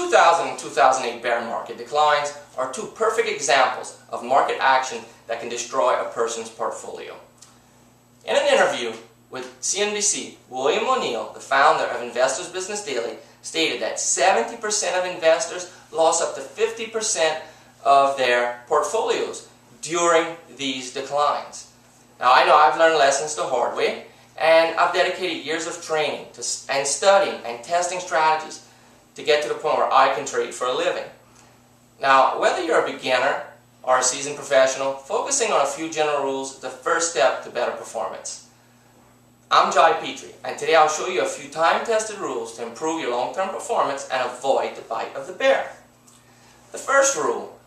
2000 and 2008 bear market declines are two perfect examples of market action that can destroy a person's portfolio. In an interview with CNBC, William O'Neill, the founder of Investors Business Daily, stated that 70% of investors lost up to 50% of their portfolios during these declines. Now, I know I've learned lessons the hard way, and I've dedicated years of training and studying and testing strategies to get to the point where I can trade for a living. Now, whether you're a beginner or a seasoned professional, focusing on a few general rules is the first step to better performance. I'm Jai Petrie, and today I'll show you a few time-tested rules to improve your long-term performance and avoid the bite of the bear. The first rule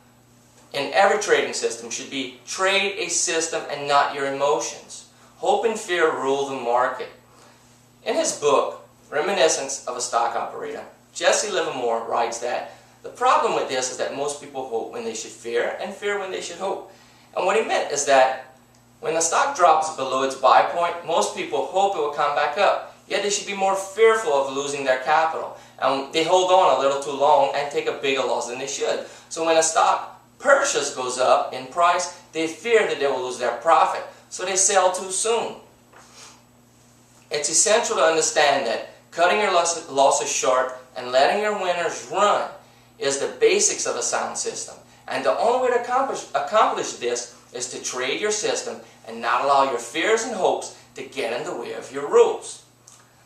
in every trading system should be trade a system and not your emotions. Hope and fear rule the market. In his book, Reminiscence of a Stock Operator, Jesse Livermore writes that the problem with this is that most people hope when they should fear and fear when they should hope. And what he meant is that when the stock drops below its buy point, most people hope it will come back up. Yet they should be more fearful of losing their capital. And they hold on a little too long and take a bigger loss than they should. So when a stock purchase goes up in price, they fear that they will lose their profit. So they sell too soon. It's essential to understand that cutting your losses short and letting your winners run is the basics of a sound system. And the only way to accomplish this is to trade your system and not allow your fears and hopes to get in the way of your rules.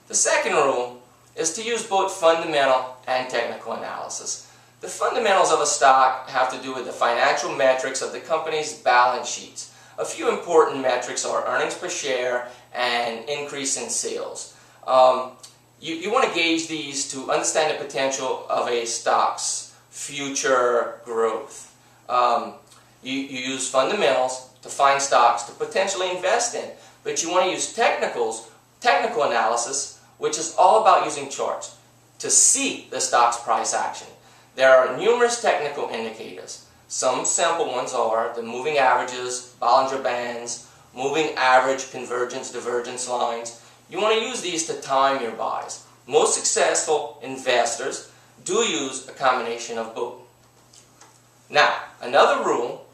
The second rule is to use both fundamental and technical analysis. The fundamentals of a stock have to do with the financial metrics of the company's balance sheets. A few important metrics are earnings per share and increase in sales. You want to gauge these to understand the potential of a stock's future growth. You use fundamentals to find stocks to potentially invest in, but you want to use technical analysis, which is all about using charts to see the stock's price action. There are numerous technical indicators. Some simple ones are the moving averages, Bollinger Bands, moving average convergence divergence lines. You want to use these to time your buys. Most successful investors do use a combination of both. Now, another rule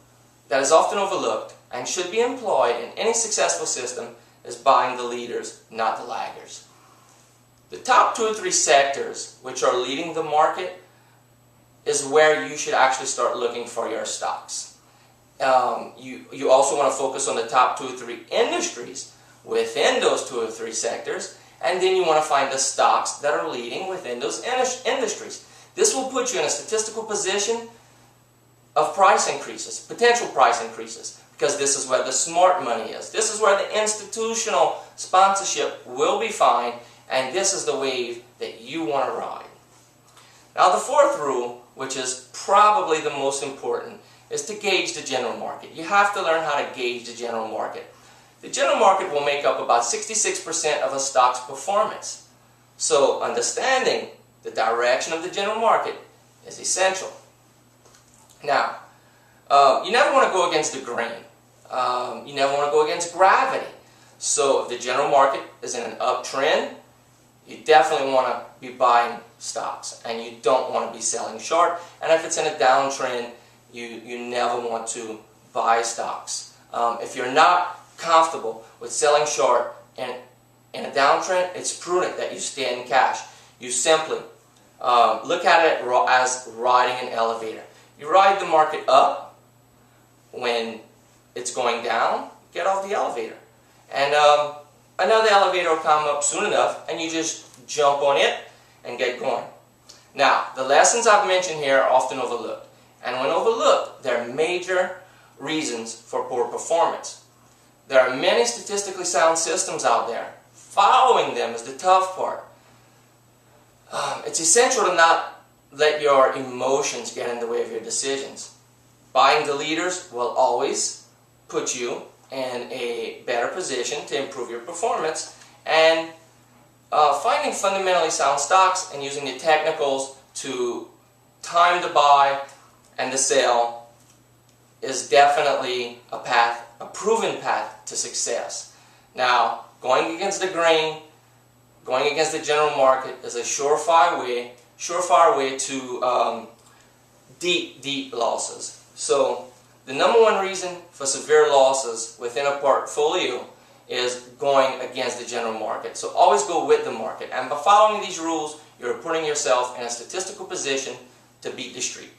that is often overlooked and should be employed in any successful system is buying the leaders, not the laggers. The top 2 or 3 sectors which are leading the market is where you should actually start looking for your stocks. You also want to focus on the top 2 or 3 industries within those 2 or 3 sectors, and then you want to find the stocks that are leading within those industries. This will put you in a statistical position of price increases, potential price increases, because this is where the smart money is. This is where the institutional sponsorship will be fine, and this is the wave that you want to ride. Now, the fourth rule, which is probably the most important, is to gauge the general market. You have to learn how to gauge the general market. The general market will make up about 66% of a stock's performance. So understanding the direction of the general market is essential. Now, you never want to go against the grain. You never want to go against gravity. So if the general market is in an uptrend, you definitely want to be buying stocks, and you don't want to be selling short. And if it's in a downtrend, you never want to buy stocks. If you're not comfortable with selling short in a downtrend, it's prudent that you stay in cash. You simply look at it as riding an elevator. You ride the market up. When it's going down, get off the elevator. And another elevator will come up soon enough, and you just jump on it and get going. Now, the lessons I've mentioned here are often overlooked. And when overlooked, there are major reasons for poor performance. There are many statistically sound systems out there. Following them is the tough part. It's essential to not let your emotions get in the way of your decisions. Buying the leaders will always put you in a better position to improve your performance, and finding fundamentally sound stocks and using the technicals to time the buy and the sell is definitely a proven path to success. Now, going against the grain, going against the general market is a surefire way surefire way to deep losses. So the number one reason for severe losses within a portfolio is going against the general market. So always go with the market. And by following these rules, you're putting yourself in a statistical position to beat the street.